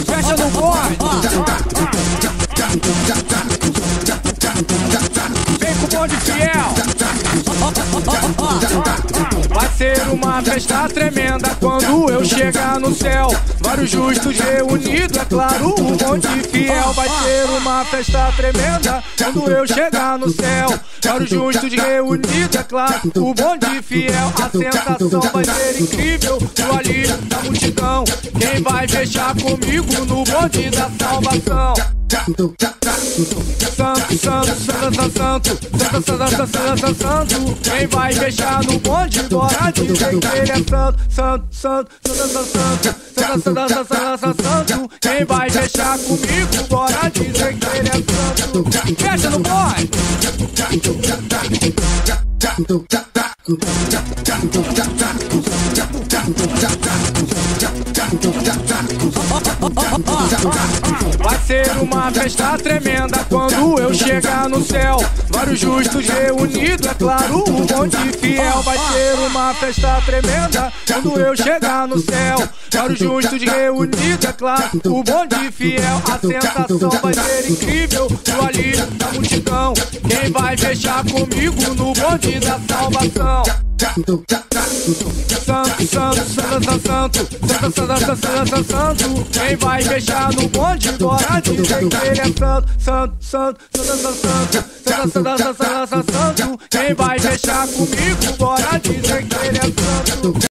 Fecha no corre. Vem com o bonde fiel. Vai ser uma festa tremenda quando eu chegar no céu. Vários justos reunidos, é claro, o bonde fiel. Vai ser uma festa tremenda quando eu chegar no céu. Vários justos reunidos, é claro, o bonde fiel. A sensação vai ser incrível no alívio da multidão. Quem vai fechar comigo no bonde da salvação? Santo, santo, santo, santo, santo, santo, santo, santo. Quem vai fechar no bonde, bora dizer que ele é santo. Santo, santo, santo, santo, santo, santo, santo. Quem vai fechar comigo, bora dizer que ele é santo. Fecha no bonde. Vai ser uma festa tremenda quando eu chegar no céu. Vários justos reunidos, é claro, o bonde fiel. Vai ser uma festa tremenda quando eu chegar no céu. Vários justos reunidos, é claro, o bonde fiel. A sensação vai ser incrível no alívio da multidão. Quem vai fechar comigo no bonde da salvação? Santo, santo, santo, santo, santo, santo, santo. Quem vai fechar no bonde, bora dizer que ele é santo. Santo, santo, santo, santo, santo, santo, santo. Quem vai fechar comigo, bora dizer que ele é santo.